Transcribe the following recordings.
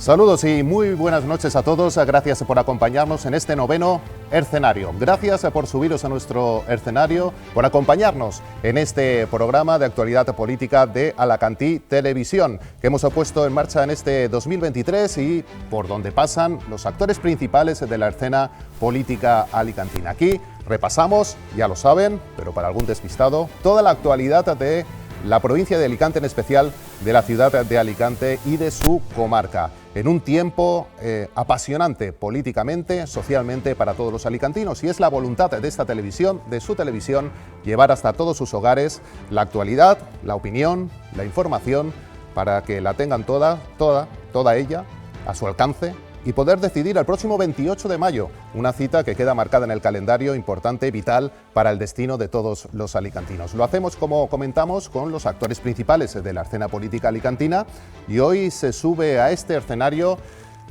Saludos y muy buenas noches a todos. Gracias por acompañarnos en este noveno escenario. Gracias por subiros a nuestro escenario, por acompañarnos en este programa de actualidad política de Alacantí Televisión, que hemos puesto en marcha en este 2023 y por donde pasan los actores principales de la escena política alicantina. Aquí repasamos, ya lo saben, pero para algún despistado, toda la actualidad de la provincia de Alicante, en especial de la ciudad de Alicante y de su comarca, en un tiempo apasionante políticamente, socialmente para todos los alicantinos. Y es la voluntad de esta televisión, de su televisión, llevar hasta todos sus hogares la actualidad, la opinión, la información, para que la tengan toda ella a su alcance y poder decidir el próximo 28 de mayo, una cita que queda marcada en el calendario, importante, vital para el destino de todos los alicantinos. Lo hacemos, como comentamos, con los actores principales de la escena política alicantina, y hoy se sube a este escenario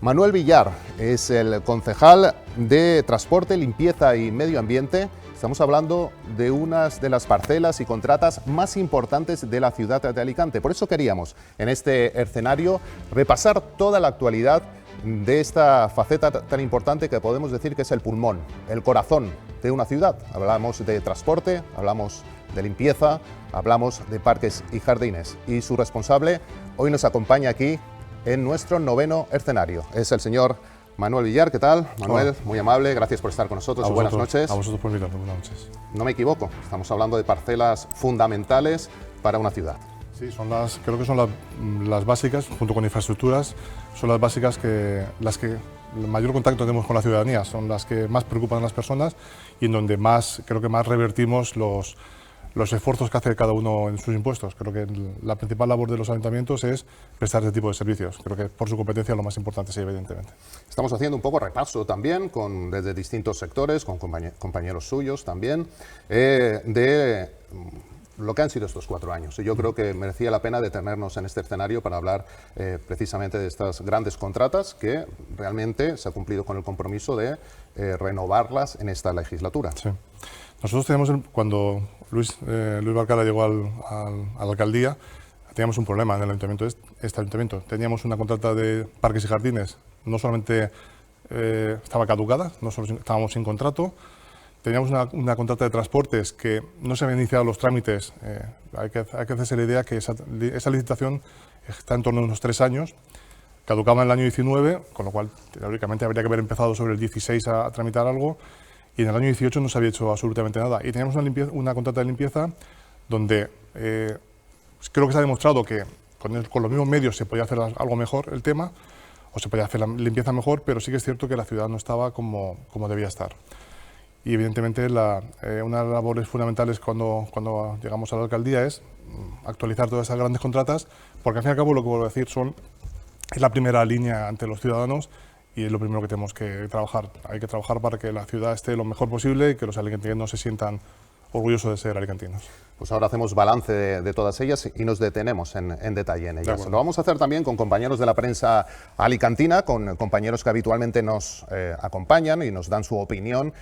Manuel Villar, es el concejal de Transporte, Limpieza y Medio Ambiente. Estamos hablando de unas de las parcelas y contratas más importantes de la ciudad de Alicante. Por eso queríamos, en este escenario, repasar toda la actualidad de esta faceta tan importante que podemos decir que es el pulmón, el corazón de una ciudad. Hablamos de transporte, hablamos de limpieza, hablamos de parques y jardines. Y su responsable hoy nos acompaña aquí en nuestro noveno escenario. Es el señor Manuel Villar. ¿Qué tal? Manuel, hola. Muy amable, gracias por estar con nosotros. Buenas noches. A vosotros por invitarme, buenas noches. No me equivoco, estamos hablando de parcelas fundamentales para una ciudad. Sí, creo que son las básicas, junto con infraestructuras, son las básicas las que el mayor contacto tenemos con la ciudadanía, son las que más preocupan a las personas y en donde creo que más revertimos los esfuerzos que hace cada uno en sus impuestos. Creo que la principal labor de los ayuntamientos es prestar este tipo de servicios. Creo que por su competencia lo más importante, sí, evidentemente. Estamos haciendo un poco repaso también desde distintos sectores, con compañeros suyos también, de lo que han sido estos 4 años. Y yo creo que merecía la pena detenernos en este escenario para hablar precisamente de estas grandes contratas que realmente se ha cumplido con el compromiso de renovarlas en esta legislatura. Sí. Nosotros teníamos, cuando Luis Barcala llegó a la alcaldía, teníamos un problema en el ayuntamiento. Este ayuntamiento teníamos una contrata de parques y jardines, no solamente estaba caducada, no solo estábamos sin contrato. Teníamos una contrata de transportes que no se habían iniciado los trámites. Hay que hacerse la idea que esa licitación está en torno a unos 3 años. Caducaba en el año 19, con lo cual teóricamente habría que haber empezado sobre el 16 a tramitar algo, y en el año 18 no se había hecho absolutamente nada. Y teníamos una contrata de limpieza donde creo que se ha demostrado que con los mismos medios se podía hacer algo mejor el tema, o se podía hacer la limpieza mejor, pero sí que es cierto que la ciudad no estaba como debía estar. Y evidentemente una de las labores fundamentales cuando llegamos a la alcaldía es actualizar todas esas grandes contratas, porque al fin y al cabo lo que vuelvo a decir es la primera línea ante los ciudadanos y es lo primero que tenemos que trabajar. Hay que trabajar para que la ciudad esté lo mejor posible y que los alicantinos se sientan orgullosos de ser alicantinos. Pues ahora hacemos balance de todas ellas y nos detenemos en detalle en ellas. Lo vamos a hacer también con compañeros de la prensa alicantina, con compañeros que habitualmente nos acompañan y nos dan su opinión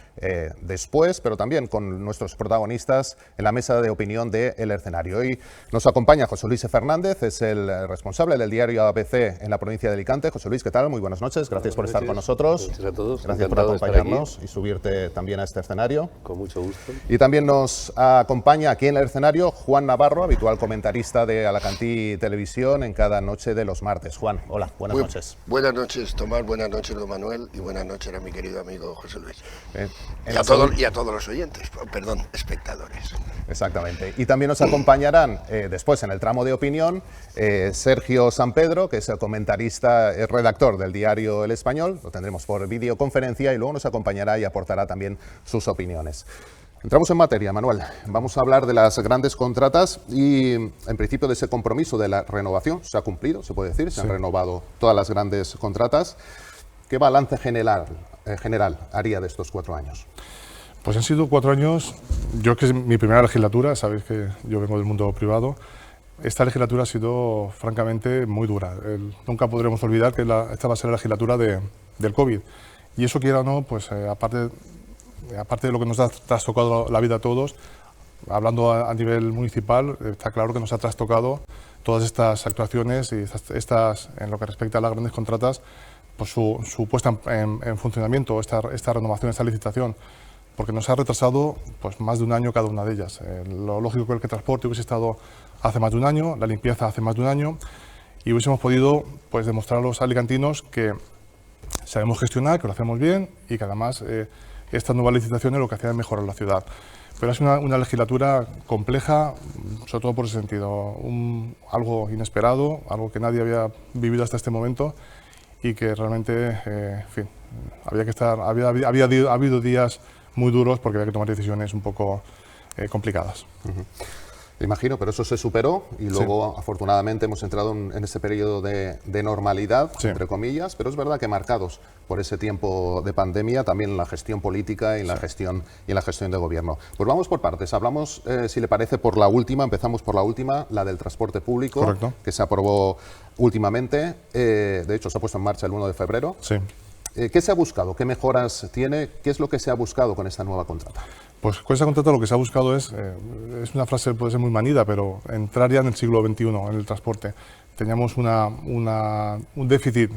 después, pero también con nuestros protagonistas en la mesa de opinión del escenario. Hoy nos acompaña José Luis Fernández, es el responsable del diario ABC en la provincia de Alicante. José Luis, ¿qué tal? Muy buenas noches, gracias por estar con nosotros. Gracias a todos. Gracias por acompañarnos y subirte también a este escenario. Con mucho gusto. Y también nos acompaña aquí en el escenario Juan Navarro, habitual comentarista de Alacantí Televisión en cada noche de los martes. Juan, hola, buenas noches. Buenas noches, Tomás, buenas noches, don Manuel, y buenas noches a mi querido amigo José Luis. Y a todos los oyentes, perdón, espectadores. Exactamente. Y también nos acompañarán después en el tramo de opinión Sergio San Pedro, que es el comentarista, el redactor del diario El Español. Lo tendremos por videoconferencia y luego nos acompañará y aportará también sus opiniones. Entramos en materia, Manuel. Vamos a hablar de las grandes contratas y, en principio, de ese compromiso de la renovación. Se ha cumplido, se puede decir, se han renovado todas las grandes contratas. ¿Qué balance general haría de estos 4 años? Pues han sido 4 años, yo que es mi primera legislatura, sabéis que yo vengo del mundo privado. Esta legislatura ha sido, francamente, muy dura. Nunca podremos olvidar que esta va a ser la legislatura del COVID. Y eso, quiera o no, pues aparte de lo que nos ha trastocado la vida a todos, hablando a nivel municipal, está claro que nos ha trastocado todas estas actuaciones y en lo que respecta a las grandes contratas, pues su puesta en funcionamiento, esta renovación, esta licitación, porque nos ha retrasado pues, más de un año cada una de ellas. Lo lógico es que el transporte hubiese estado hace más de un año, la limpieza hace más de un año, y hubiésemos podido pues, demostrar a los alicantinos que sabemos gestionar, que lo hacemos bien y que además estas nuevas licitaciones lo que hacían es mejorar la ciudad. Pero es una legislatura compleja, sobre todo por ese sentido, algo inesperado, algo que nadie había vivido hasta este momento y que realmente, en fin, ha habido días muy duros porque había que tomar decisiones un poco complicadas. Imagino, pero eso se superó y luego afortunadamente hemos entrado en este periodo de normalidad, entre comillas, pero es verdad que marcados por ese tiempo de pandemia, también en la gestión política y en la gestión de gobierno. Pues vamos por partes, hablamos, si le parece, empezamos por la última, la del transporte público, correcto, que se aprobó últimamente, de hecho se ha puesto en marcha el 1 de febrero. Sí. ¿Qué se ha buscado? ¿Qué mejoras tiene? ¿Qué es lo que se ha buscado con esta nueva contrata? Pues con esta contrata lo que se ha buscado es una frase puede ser muy manida, pero entrar ya en el siglo XXI en el transporte. Teníamos un déficit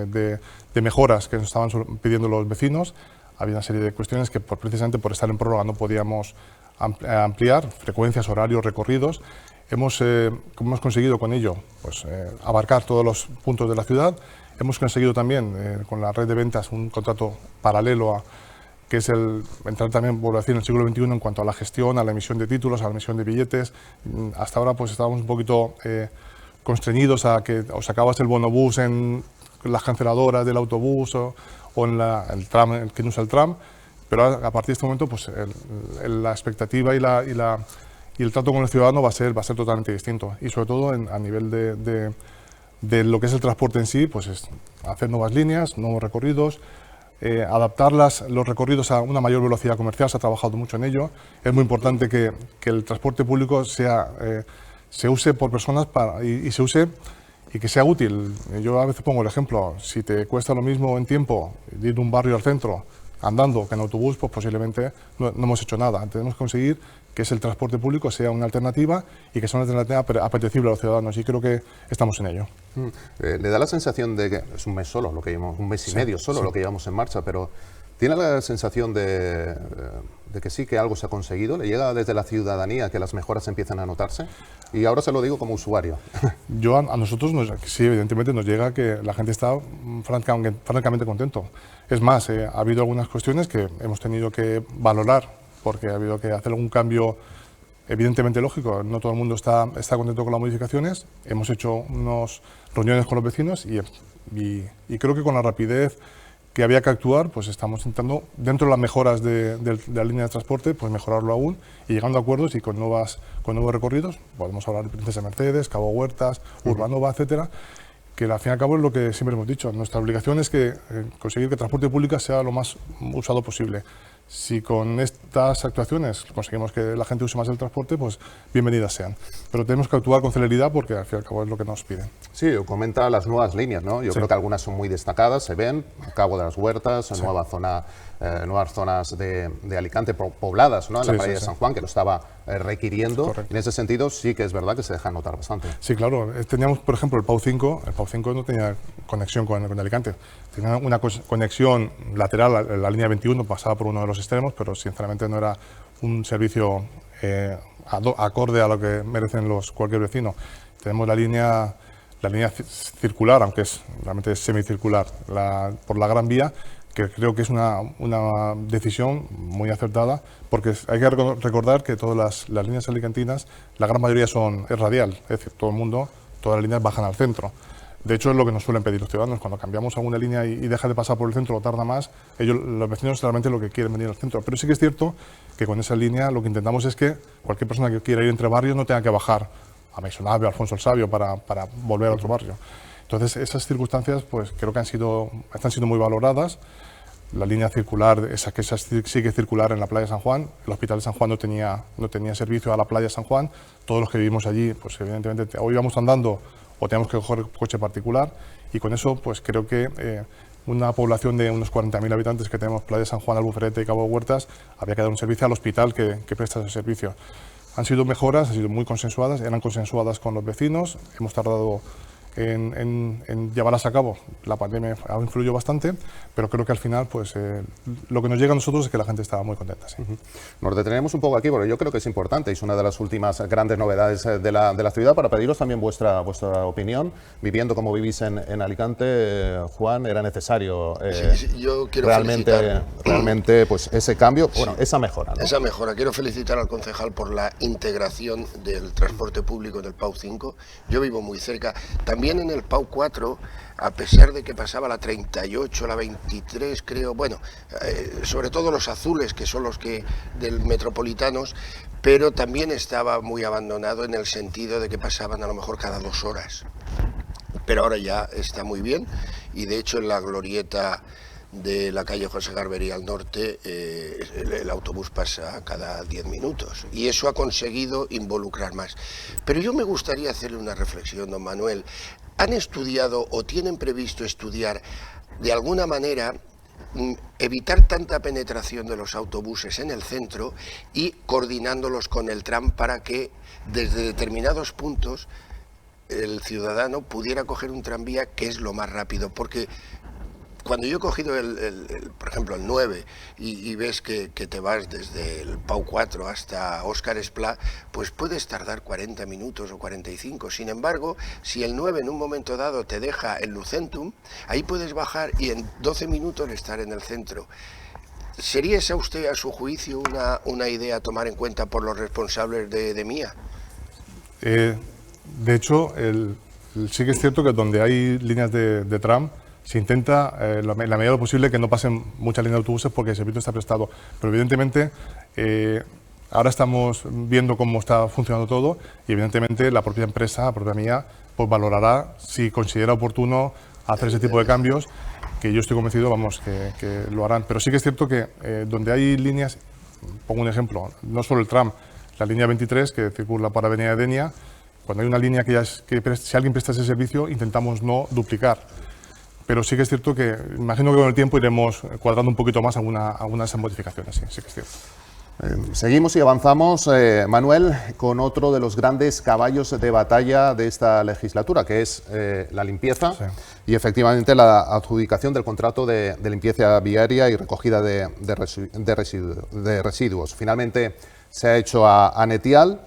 de mejoras que nos estaban pidiendo los vecinos. Había una serie de cuestiones que precisamente por estar en prórroga no podíamos ampliar, frecuencias, horarios, recorridos. Hemos conseguido con ello pues, abarcar todos los puntos de la ciudad. Hemos conseguido también con la red de ventas un contrato paralelo que es entrar también, vuelvo a decir, en el siglo XXI en cuanto a la gestión, a la emisión de títulos, a la emisión de billetes. Hasta ahora pues estábamos un poquito constreñidos a que o sacabas el bonobús en las canceladoras del autobús o en el tram, el que no usa el tram, pero a partir de este momento pues la expectativa y el trato con el ciudadano va a ser totalmente distinto, y sobre todo a nivel de lo que es el transporte en sí, pues es hacer nuevas líneas, nuevos recorridos, adaptar los recorridos a una mayor velocidad comercial. Se ha trabajado mucho en ello. Es muy importante que el transporte público se use por personas y se use y que sea útil. Yo a veces pongo el ejemplo, si te cuesta lo mismo en tiempo ir de un barrio al centro andando que en autobús, pues posiblemente no hemos hecho nada. Tenemos que conseguir que el transporte público sea una alternativa y que sea una alternativa apetecible a los ciudadanos, y creo que estamos en ello. Le da la sensación de que es un mes solo, un mes y medio solo lo que llevamos en marcha, pero ¿tiene la sensación de que sí, que algo se ha conseguido? ¿Le llega desde la ciudadanía que las mejoras empiezan a notarse? Y ahora se lo digo como usuario. A nosotros, sí, evidentemente nos llega que la gente está francamente contento. Es más, ha habido algunas cuestiones que hemos tenido que valorar porque ha habido que hacer algún cambio evidentemente lógico. No todo el mundo está contento con las modificaciones. Hemos hecho unas reuniones con los vecinos y creo que con la rapidez que había que actuar, pues estamos intentando, dentro de las mejoras de la línea de transporte, pues mejorarlo aún, y llegando a acuerdos y con nuevos recorridos. Podemos hablar de Princesa Mercedes, Cabo Huertas, Urbanova, etcétera, que al fin y al cabo es lo que siempre hemos dicho. Nuestra obligación es conseguir que el transporte público sea lo más usado posible. Si con estas actuaciones conseguimos que la gente use más el transporte, pues bienvenidas sean. Pero tenemos que actuar con celeridad porque al fin y al cabo es lo que nos piden. Sí, comenta las nuevas líneas, ¿no? Yo creo que algunas son muy destacadas, se ven, Cabo de las Huertas, nuevas zonas de Alicante pobladas, ¿no? En la playa de San Juan, que lo estaba requiriendo. Correcto. En ese sentido sí que es verdad que se deja notar bastante. Sí, claro. Teníamos, por ejemplo, el Pau 5. El Pau 5 no tenía conexión con Alicante. Tenía una conexión lateral, la línea 21 pasaba por uno de los extremos, pero sinceramente no era un servicio acorde a lo que merecen cualquier vecino. Tenemos la línea circular, aunque realmente es semicircular, por la Gran Vía, que creo que es una decisión muy acertada, porque hay que recordar que todas las líneas alicantinas, la gran mayoría es radial, es decir, todas las líneas bajan al centro. De hecho, es lo que nos suelen pedir los ciudadanos. Cuando cambiamos alguna línea y deja de pasar por el centro o tarda más, los vecinos realmente lo que quieren venir al centro. Pero sí que es cierto que con esa línea lo que intentamos es que cualquier persona que quiera ir entre barrios no tenga que bajar a Maisonave o Alfonso el Sabio para volver a otro barrio. Entonces, esas circunstancias pues creo que están siendo muy valoradas. La línea circular, esa sigue circular en la playa de San Juan. El Hospital de San Juan no tenía servicio a la playa de San Juan. Todos los que vivimos allí, pues evidentemente, o íbamos andando o teníamos que coger coche particular, y con eso pues creo que una población de unos 40.000 habitantes que tenemos, Playa de San Juan, Albuferete y Cabo Huertas, había que dar un servicio al hospital que presta ese servicio. Han sido mejoras, han sido muy consensuadas, eran consensuadas con los vecinos, hemos tardado en llevarlas a cabo. La pandemia influyó bastante, pero creo que al final pues, lo que nos llega a nosotros es que la gente estaba muy contenta. Sí. Nos detenemos un poco aquí porque yo creo que es importante, es una de las últimas grandes novedades de la ciudad, para pediros también vuestra opinión. Viviendo como vivís en Alicante, Juan, era necesario yo quiero realmente pues, ese cambio, bueno, esa mejora, ¿no? Esa mejora. Quiero felicitar al concejal por la integración del transporte público en el PAU 5. Yo vivo muy cerca. También en el PAU 4, a pesar de que pasaba la 38, la 23, creo, bueno, sobre todo los azules, que son los que del metropolitanos, pero también estaba muy abandonado en el sentido de que pasaban a lo mejor cada 2 horas. Pero ahora ya está muy bien, y de hecho en la glorieta de la calle José Garbería al norte, el autobús pasa cada 10 minutos y eso ha conseguido involucrar más. Pero yo me gustaría hacerle una reflexión, don Manuel. ¿Han estudiado o tienen previsto estudiar de alguna manera evitar tanta penetración de los autobuses en el centro y coordinándolos con el tram para que desde determinados puntos el ciudadano pudiera coger un tranvía, que es lo más rápido? Porque cuando yo he cogido, por ejemplo, el 9 y ves que te vas desde el PAU 4 hasta Óscar Esplá, pues puedes tardar 40 minutos o 45. Sin embargo, si el 9 en un momento dado te deja en Lucentum, ahí puedes bajar y en 12 minutos estar en el centro. ¿Sería esa usted, a su juicio, una idea a tomar en cuenta por los responsables de MIA? De hecho, sí que es cierto que donde hay líneas de tram, se intenta, en la medida de lo posible, que no pasen muchas líneas de autobuses porque el servicio está prestado. Pero evidentemente, ahora estamos viendo cómo está funcionando todo y evidentemente la propia empresa, la propia MIA, pues valorará si considera oportuno hacer ese tipo de cambios, que yo estoy convencido, vamos, que lo harán. Pero sí que es cierto que donde hay líneas, pongo un ejemplo, no solo el tram, la línea 23 que circula por Avenida Denia, cuando hay una línea que si alguien presta ese servicio, intentamos no duplicar. Pero sí que es cierto que, imagino que con el tiempo iremos cuadrando un poquito más algunas modificaciones, sí que es cierto. Seguimos y avanzamos, Manuel, con otro de los grandes caballos de batalla de esta legislatura, que es la limpieza, sí. Y efectivamente la adjudicación del contrato de limpieza viaria y recogida de residuos. Finalmente se ha hecho a Netial.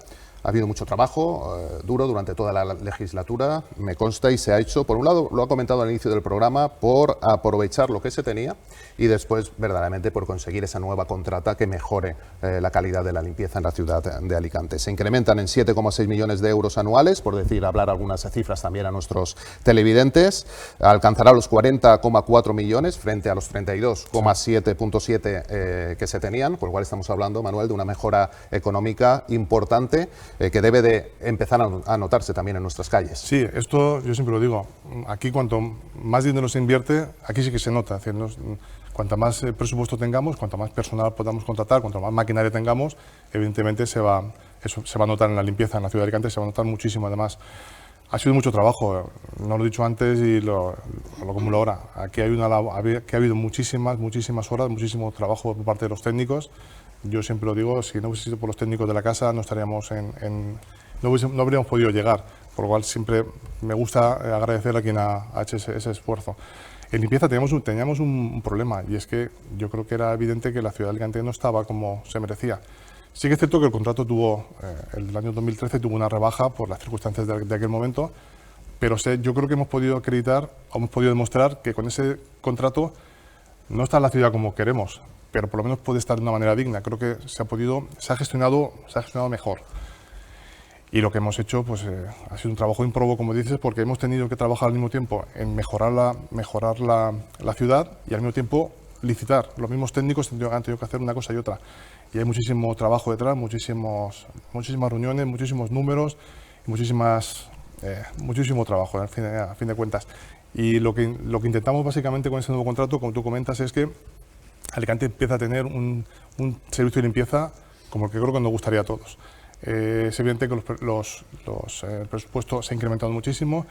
Ha habido mucho trabajo duro durante toda la legislatura, me consta, y se ha hecho, por un lado, lo ha comentado al inicio del programa, por aprovechar lo que se tenía y después, verdaderamente, por conseguir esa nueva contrata que mejore la calidad de la limpieza en la ciudad de Alicante. Se incrementan en 7,6 millones de euros anuales, por hablar algunas cifras también a nuestros televidentes. Alcanzará los 40,4 millones frente a los 32,7 que se tenían, por lo cual estamos hablando, Manuel, de una mejora económica importante, que debe de empezar a notarse también en nuestras calles. Sí, esto yo siempre lo digo, aquí cuanto más dinero se invierte, aquí sí que se nota, es decir, cuanto más presupuesto tengamos, cuanto más personal podamos contratar, cuanto más maquinaria tengamos, evidentemente eso se va a notar en la limpieza en la ciudad de Alicante, se va a notar muchísimo. Además, ha sido mucho trabajo, no lo he dicho antes y lo acumulo ahora. Aquí ha habido muchísimas horas, muchísimo trabajo por parte de los técnicos. Yo siempre lo digo, si no hubiese sido por los técnicos de la casa, no habríamos podido llegar. Por lo cual siempre me gusta agradecer a quien ha hecho ese esfuerzo. En limpieza teníamos un problema, y es que yo creo que era evidente que la ciudad de Alicante no estaba como se merecía. Sí que es cierto que el contrato el año 2013 tuvo una rebaja por las circunstancias de aquel momento, pero yo creo que hemos podido demostrar que con ese contrato no está la ciudad como queremos, pero por lo menos puede estar de una manera digna. Creo que se ha gestionado mejor. Y lo que hemos hecho pues, ha sido un trabajo ímprobo, como dices, porque hemos tenido que trabajar al mismo tiempo en mejorar la ciudad y al mismo tiempo licitar. Los mismos técnicos han tenido que hacer una cosa y otra. Y hay muchísimo trabajo detrás, muchísimas reuniones, muchísimos números, muchísimo trabajo, a fin de cuentas. Y lo que intentamos básicamente con ese nuevo contrato, como tú comentas, es que Alicante empieza a tener un servicio de limpieza como el que creo que nos gustaría a todos. Es evidente que el presupuesto se ha incrementado muchísimo,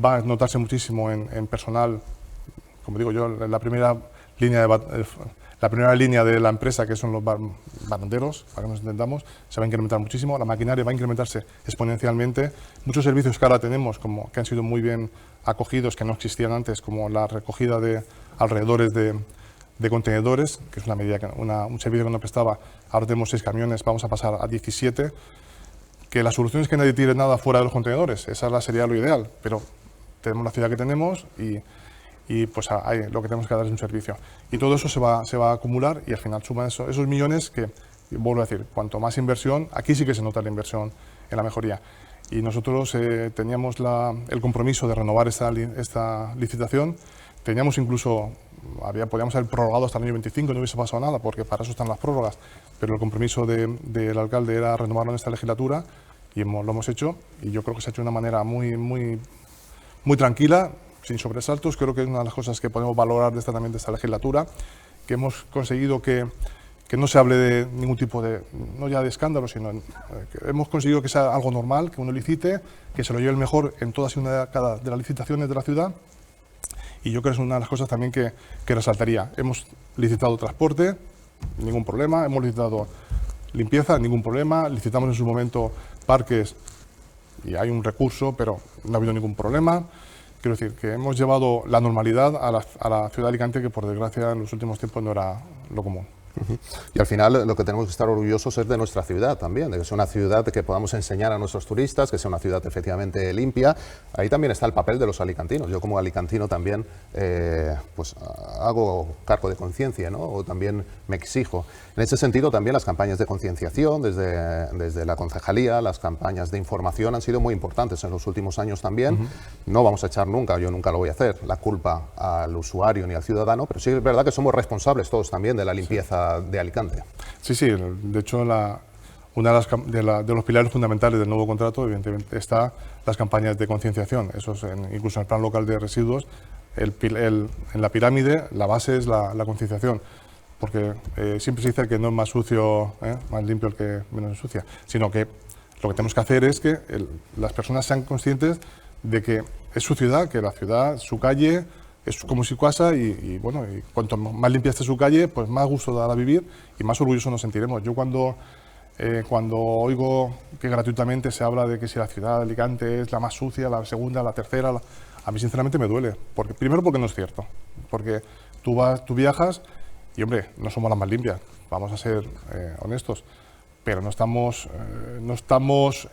va a notarse muchísimo en personal, como digo yo, en la primera línea La primera línea de la empresa, que son los baranderos, para que nos entendamos, se va a incrementar muchísimo, la maquinaria va a incrementarse exponencialmente. Muchos servicios que ahora tenemos, como que han sido muy bien acogidos, que no existían antes, como la recogida de alrededores de contenedores, que es una medida un servicio que no prestaba, ahora tenemos 6 camiones, vamos a pasar a 17, que la solución es que nadie tire nada fuera de los contenedores, esa sería lo ideal, pero tenemos la ciudad que tenemos y pues lo que tenemos que dar es un servicio. Y todo eso se va a acumular y al final suman esos millones que, vuelvo a decir, cuanto más inversión, aquí sí que se nota la inversión en la mejoría. Y nosotros teníamos el compromiso de renovar esta licitación, teníamos incluso, podíamos haber prorrogado hasta el año 25, no hubiese pasado nada, porque para eso están las prórrogas, pero el compromiso del alcalde era renovarlo en esta legislatura y lo hemos hecho, y yo creo que se ha hecho de una manera muy tranquila, sin sobresaltos. Creo que es una de las cosas que podemos valorar también de esta legislatura, que hemos conseguido que no se hable de ningún tipo de, no ya de escándalo, sino que hemos conseguido que sea algo normal, que uno licite, que se lo lleve el mejor en todas y una de las licitaciones de la ciudad, y yo creo que es una de las cosas también que resaltaría. Hemos licitado transporte, ningún problema, hemos licitado limpieza, ningún problema, licitamos en su momento parques y hay un recurso, pero no ha habido ningún problema. Quiero decir que hemos llevado la normalidad a la ciudad de Alicante, que por desgracia en los últimos tiempos no era lo común. Y al final lo que tenemos que estar orgullosos es de nuestra ciudad también, de que sea una ciudad que podamos enseñar a nuestros turistas, que sea una ciudad efectivamente limpia. Ahí también está el papel de los alicantinos. Yo como alicantino también pues hago cargo de conciencia, ¿no? O también me exijo. En ese sentido también las campañas de concienciación desde la concejalía, las campañas de información han sido muy importantes en los últimos años también. No vamos a echar nunca, yo nunca lo voy a hacer, la culpa al usuario ni al ciudadano, pero sí es verdad que somos responsables todos también de la limpieza de Alicante. Sí, de hecho una de los pilares fundamentales del nuevo contrato evidentemente está las campañas de concienciación. Eso es incluso en el plan local de residuos, en la pirámide la base es la concienciación, porque siempre se dice que no es más sucio, más limpio el que menos ensucia, sino que lo que tenemos que hacer es que las personas sean conscientes de que es su ciudad, que la ciudad, su calle, es como su casa y cuanto más limpia esté su calle, pues más gusto dará vivir y más orgullosos nos sentiremos. Yo cuando oigo que gratuitamente se habla de que si la ciudad de Alicante es la más sucia, la segunda, la tercera, a mí sinceramente me duele. Primero porque no es cierto, porque tú viajas y hombre, no somos las más limpias, vamos a ser honestos, pero no estamos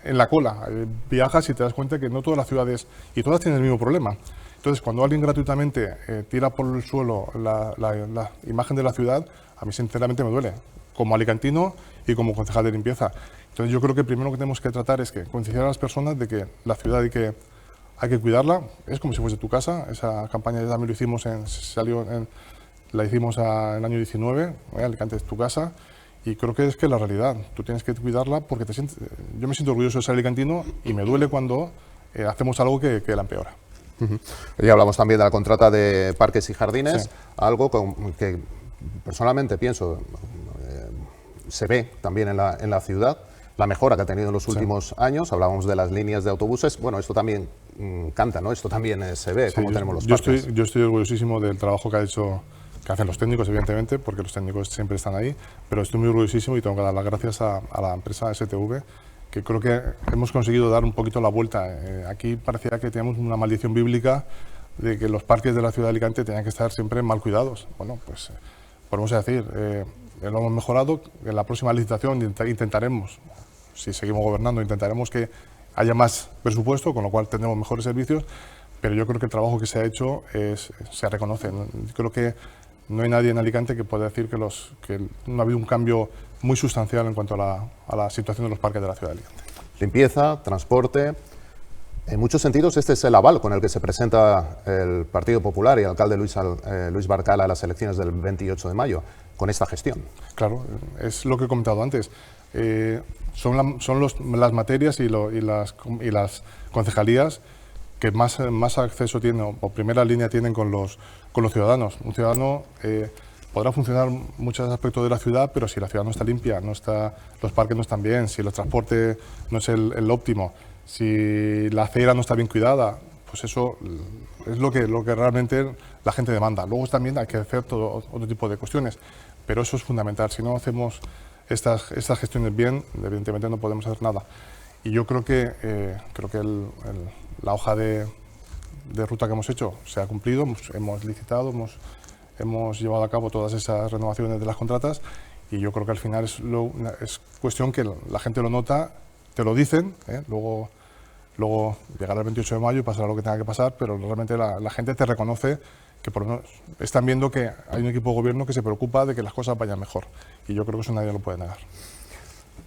en la cola. Viajas y te das cuenta que no todas las ciudades, y todas tienen el mismo problema. Entonces, cuando alguien gratuitamente tira por el suelo la imagen de la ciudad, a mí sinceramente me duele, como alicantino y como concejal de limpieza. Entonces, yo creo que primero que tenemos que tratar es que concienciar a las personas de que la ciudad hay que cuidarla, es como si fuese tu casa. Esa campaña ya también lo hicimos, la hicimos en el año 19, Alicante es tu casa, y creo que es la realidad, tú tienes que cuidarla porque yo me siento orgulloso de ser alicantino y me duele cuando hacemos algo que la empeora. Y hablamos también de la contrata de parques y jardines, sí. Algo que personalmente pienso se ve también en la ciudad, la mejora que ha tenido en los últimos años. Hablábamos de las líneas de autobuses, bueno, esto también canta, ¿no? Esto también se ve, cómo tenemos los parques. Yo estoy orgullosísimo del trabajo que hacen los técnicos, evidentemente, porque los técnicos siempre están ahí, pero estoy muy orgullosísimo y tengo que dar las gracias a la empresa STV, que creo que hemos conseguido dar un poquito la vuelta. Aquí parecía que teníamos una maldición bíblica de que los parques de la ciudad de Alicante tenían que estar siempre mal cuidados. Bueno, pues podemos decir, lo hemos mejorado. En la próxima licitación intentaremos, si seguimos gobernando, intentaremos que haya más presupuesto, con lo cual tendremos mejores servicios, pero yo creo que el trabajo que se ha hecho se reconoce. Creo que no hay nadie en Alicante que pueda decir que no ha habido un cambio muy sustancial en cuanto a la situación de los parques de la ciudad de Alicante. Limpieza, transporte. En muchos sentidos este es el aval con el que se presenta el Partido Popular y el alcalde Luis Barcala a las elecciones del 28 de mayo, con esta gestión. Claro, es lo que he comentado antes. Son las materias y las concejalías que más acceso tienen, o primera línea tienen con los ciudadanos. Un ciudadano podrá funcionar muchos aspectos de la ciudad, pero si la ciudad no está limpia, los parques no están bien, si el transporte no es el óptimo, si la acera no está bien cuidada, pues eso es lo que realmente la gente demanda. Luego también hay que hacer todo otro tipo de cuestiones, pero eso es fundamental. Si no hacemos estas gestiones bien, evidentemente no podemos hacer nada. Y yo creo que la hoja de ruta que hemos hecho se ha cumplido, hemos licitado, hemos llevado a cabo todas esas renovaciones de las contratas, y yo creo que al final es cuestión que la gente lo nota, te lo dicen, luego llegará el 28 de mayo y pasará lo que tenga que pasar, pero realmente la gente te reconoce que por lo menos están viendo que hay un equipo de gobierno que se preocupa de que las cosas vayan mejor, y yo creo que eso nadie lo puede negar.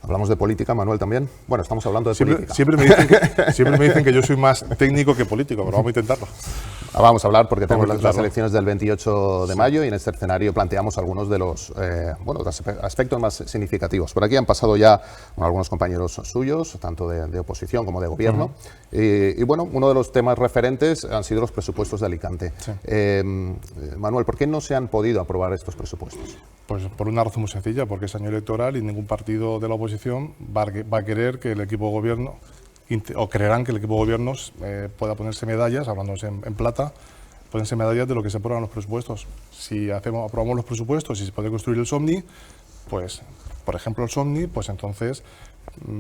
Hablamos de política, Manuel, también. Bueno, estamos hablando de política. Siempre me dicen que yo soy más técnico que político, pero vamos a intentarlo. Vamos a hablar porque tenemos las elecciones del 28 de mayo y en este escenario planteamos algunos de los aspectos más significativos. Por aquí han pasado ya algunos compañeros suyos, tanto de oposición como de gobierno. Y bueno, uno de los temas referentes han sido los presupuestos de Alicante. Sí. Manuel, ¿por qué no se han podido aprobar estos presupuestos? Pues por una razón muy sencilla, porque es año electoral y ningún partido de la oposición va a querer que el equipo de gobierno, o creerán que el equipo de gobierno pueda ponerse medallas, hablando en plata, ponerse medallas de lo que se aprueban los presupuestos. Si aprobamos los presupuestos y se puede construir el Somni, pues, por ejemplo, el Somni, pues entonces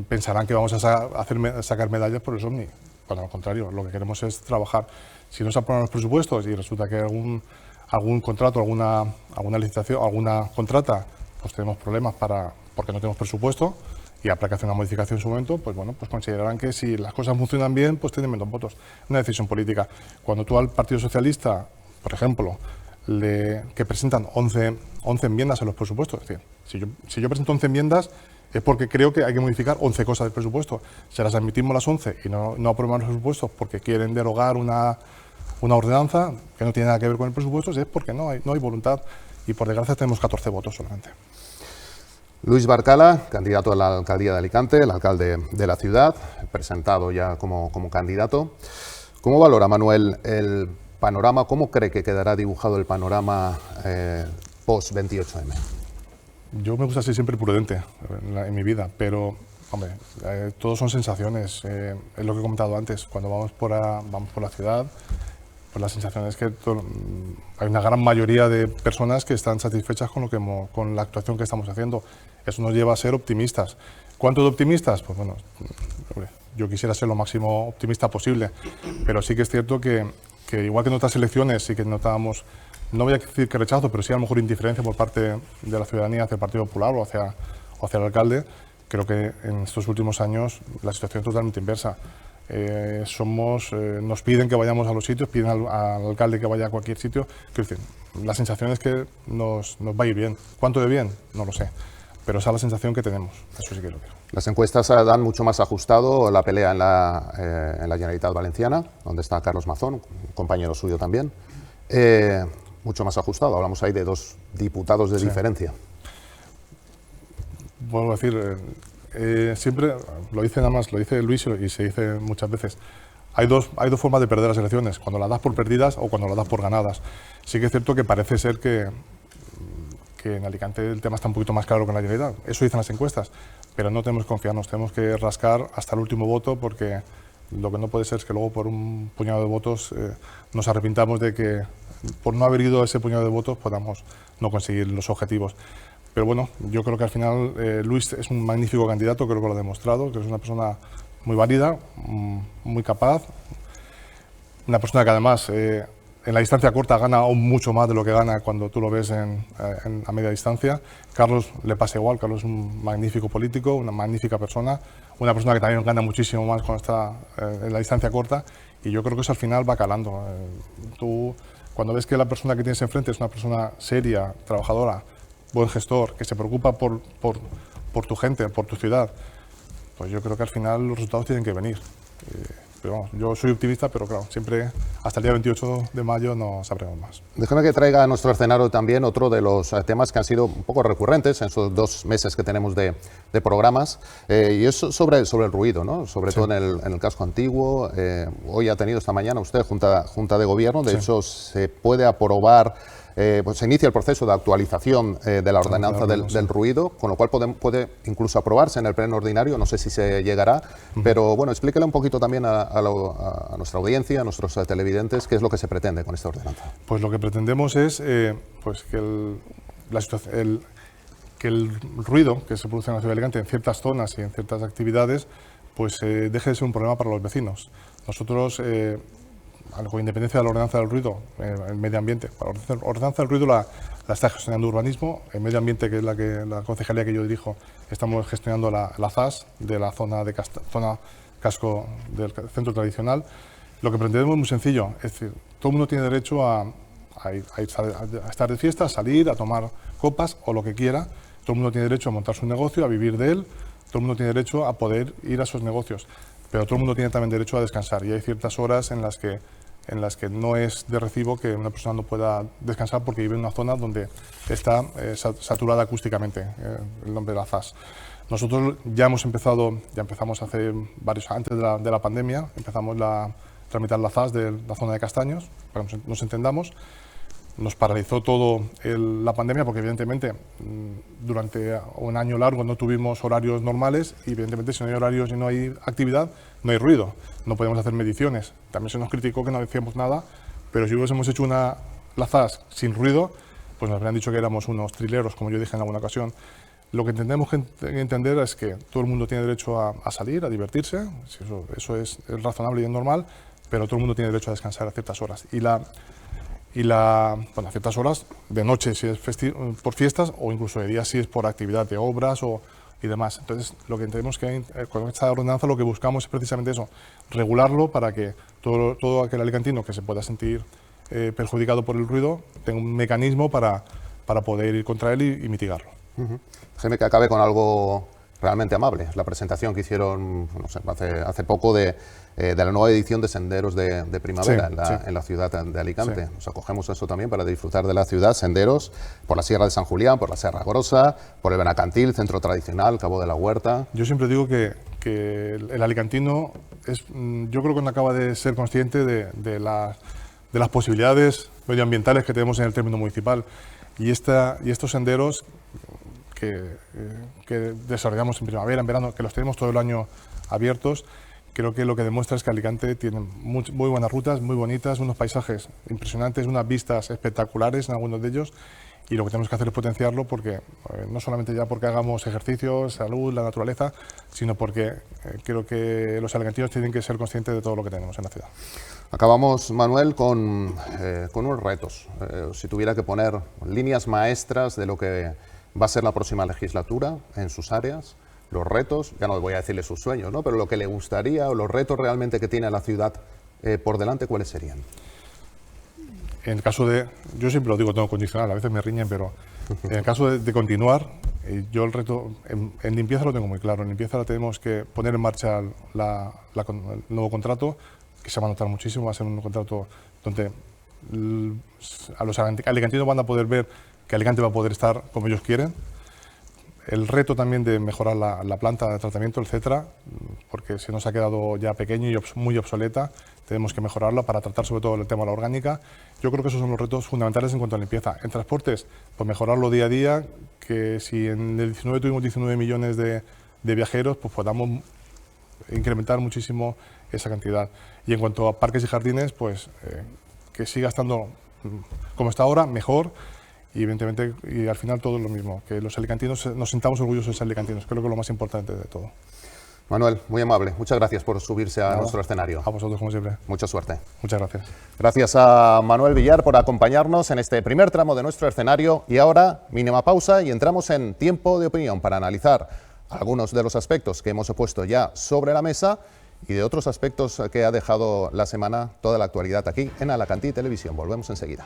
pensarán que vamos a sacar medallas por el Somni. Cuando al contrario, lo que queremos es trabajar. Si no se aprueban los presupuestos y resulta que hay algún contrato, alguna licitación, alguna contrata, pues tenemos problemas porque no tenemos presupuesto y habrá que hacer una modificación en su momento, pues bueno, pues considerarán que si las cosas funcionan bien, pues tienen menos votos. Una decisión política. Cuando tú al Partido Socialista, por ejemplo, que presentan 11 enmiendas a los presupuestos, es decir, si yo presento 11 enmiendas es porque creo que hay que modificar 11 cosas del presupuesto. Si las admitimos las 11 y no aprueban los presupuestos porque quieren derogar una ordenanza que no tiene nada que ver con el presupuesto, es porque no hay voluntad, y por desgracia tenemos 14 votos solamente. Luis Barcala, candidato a la alcaldía de Alicante, el alcalde de la ciudad, presentado ya como candidato. ¿Cómo valora, Manuel, el panorama? ¿Cómo cree que quedará dibujado el panorama post-28M? Yo me gusta ser siempre prudente en mi vida, pero hombre, todos son sensaciones. Es lo que he comentado antes. Cuando vamos por la ciudad, pues la sensación es que hay una gran mayoría de personas que están satisfechas con la actuación que estamos haciendo. Eso nos lleva a ser optimistas. ¿Cuánto de optimistas? Pues bueno, yo quisiera ser lo máximo optimista posible, pero sí que es cierto que igual que en otras elecciones sí que notábamos, no voy a decir que rechazo, pero sí a lo mejor indiferencia por parte de la ciudadanía hacia el Partido Popular o hacia el alcalde. Creo que en estos últimos años la situación es totalmente inversa. Nos piden que vayamos a los sitios, piden al alcalde que vaya a cualquier sitio. Quiero decir, la sensación es que nos va a ir bien. ¿Cuánto de bien? No lo sé, pero esa es la sensación que tenemos. Eso sí que lo creo. Las encuestas dan mucho más ajustado la pelea en la Generalitat Valenciana, donde está Carlos Mazón, un compañero suyo también. Mucho más ajustado. Hablamos ahí de 2 diputados de diferencia. Vuelvo a decir, siempre lo dice Luis y se dice muchas veces. Hay dos formas de perder las elecciones: cuando las das por perdidas o cuando las das por ganadas. Sí que es cierto que parece ser que en Alicante el tema está un poquito más claro que en la Generalitat. Eso dicen las encuestas, pero no tenemos que confiarnos, tenemos que rascar hasta el último voto, porque lo que no puede ser es que luego por un puñado de votos nos arrepintamos de que por no haber ido a ese puñado de votos podamos no conseguir los objetivos. Pero bueno, yo creo que al final Luis es un magnífico candidato, creo que lo ha demostrado, que es una persona muy válida, muy capaz, una persona que además en la distancia corta gana aún mucho más de lo que gana cuando tú lo ves a media distancia. Carlos le pasa igual, Carlos es un magnífico político, una magnífica persona, una persona que también gana muchísimo más cuando está en la distancia corta, y yo creo que eso al final va calando. Tú, cuando ves que la persona que tienes enfrente es una persona seria, trabajadora, buen gestor, que se preocupa por tu gente, por tu ciudad, pues yo creo que al final los resultados tienen que venir. Pero vamos, yo soy optimista, pero claro, siempre hasta el día 28 de mayo no sabremos más. Déjame que traiga a nuestro escenario también otro de los temas que han sido un poco recurrentes en estos 2 meses que tenemos de programas, y es sobre el ruido, ¿no? Sobre todo en el casco antiguo. Hoy ha tenido esta mañana usted junta de gobierno, de hecho se puede aprobar. Pues se inicia el proceso de actualización de la ordenanza del ruido, con lo cual puede incluso aprobarse en el pleno ordinario, no sé si se llegará, pero bueno, explíquele un poquito también a nuestra audiencia, a nuestros televidentes, qué es lo que se pretende con esta ordenanza. Pues lo que pretendemos es pues que que el ruido que se produce en la ciudad de Alicante en ciertas zonas y en ciertas actividades pues deje de ser un problema para los vecinos. Nosotros, con independencia de la ordenanza del ruido, el medio ambiente, la ordenanza del ruido la está gestionando urbanismo, el medio ambiente, que es la concejalía que yo dirijo, estamos gestionando la ZAS de la zona casco del centro tradicional. Lo que pretendemos es muy sencillo, es decir, todo el mundo tiene derecho a estar de fiesta, a salir, a tomar copas o lo que quiera. Todo el mundo tiene derecho a montar su negocio, a vivir de él. Todo el mundo tiene derecho a poder ir a sus negocios, pero todo el mundo tiene también derecho a descansar. Y hay ciertas horas en las que no es de recibo que una persona no pueda descansar porque vive en una zona donde está saturada acústicamente, el nombre de la ZAS. Nosotros empezamos hace varios años, antes de la pandemia, empezamos tramitar la ZAS de la zona de Castaños, para que nos entendamos. Nos paralizó todo la pandemia porque evidentemente durante un año largo no tuvimos horarios normales y evidentemente si no hay horarios y no hay actividad, no hay ruido, no podemos hacer mediciones. También se nos criticó que no decíamos nada, pero si hubiésemos hecho la ZAS sin ruido, pues nos habrían dicho que éramos unos trileros, como yo dije en alguna ocasión. Lo que tenemos que entender es que todo el mundo tiene derecho a salir, a divertirse, eso es razonable y es normal, pero todo el mundo tiene derecho a descansar a ciertas horas. Bueno, a ciertas horas, de noche si es por fiestas o incluso de día si es por actividad de obras y demás. Entonces, lo que tenemos que, con esta ordenanza, lo que buscamos es precisamente eso, regularlo para que todo aquel alicantino que se pueda sentir perjudicado por el ruido tenga un mecanismo para poder ir contra él y mitigarlo. Déjeme que acabe con algo realmente amable. La presentación que hicieron hace poco de la nueva edición de Senderos de Primavera en la ciudad de Alicante. Sí. Nos acogemos a eso también para disfrutar de la ciudad, senderos por la Sierra de San Julián, por la Serra Grossa, por el Benacantil, Centro Tradicional, Cabo de la Huerta. Yo siempre digo que el alicantino yo creo que no acaba de ser consciente de las posibilidades medioambientales que tenemos en el término municipal. Y estos senderos que desarrollamos en primavera, en verano, que los tenemos todo el año abiertos, creo que lo que demuestra es que Alicante tiene muy buenas rutas, muy bonitas, unos paisajes impresionantes, unas vistas espectaculares en algunos de ellos, y lo que tenemos que hacer es potenciarlo porque no solamente ya porque hagamos ejercicios, salud, la naturaleza, sino porque creo que los alicantinos tienen que ser conscientes de todo lo que tenemos en la ciudad. Acabamos, Manuel, con unos retos. Si tuviera que poner líneas maestras de lo que va a ser la próxima legislatura en sus áreas, los retos, ya no voy a decirle sus sueños, ¿no?, pero lo que le gustaría o los retos realmente que tiene la ciudad por delante, ¿cuáles serían? En el caso yo siempre lo digo todo condicional, a veces me riñen, pero en el caso de continuar, yo el reto, en limpieza lo tengo muy claro. En limpieza tenemos que poner en marcha el nuevo contrato, que se va a notar muchísimo, va a ser un contrato donde a los alicantinos van a poder ver que Alicante va a poder estar como ellos quieren. El reto también de mejorar la planta de tratamiento, el CETRA, porque se nos ha quedado ya pequeño y muy obsoleta, tenemos que mejorarla para tratar sobre todo el tema de la orgánica. Yo creo que esos son los retos fundamentales en cuanto a limpieza. En transportes, pues mejorarlo día a día, que si en el 19 tuvimos 19 millones de viajeros, pues podamos incrementar muchísimo esa cantidad. Y en cuanto a parques y jardines, pues que siga estando como está ahora, mejor. Y evidentemente, y al final todo es lo mismo, que los alicantinos nos sintamos orgullosos de ser alicantinos, creo que es lo más importante de todo. Manuel, muy amable, muchas gracias por subirse a nuestro escenario. A vosotros, como siempre. Mucha suerte. Muchas gracias. Gracias a Manuel Villar por acompañarnos en este primer tramo de nuestro escenario y ahora mínima pausa y entramos en tiempo de opinión para analizar algunos de los aspectos que hemos puesto ya sobre la mesa y de otros aspectos que ha dejado la semana toda la actualidad aquí en Alacantí Televisión. Volvemos enseguida.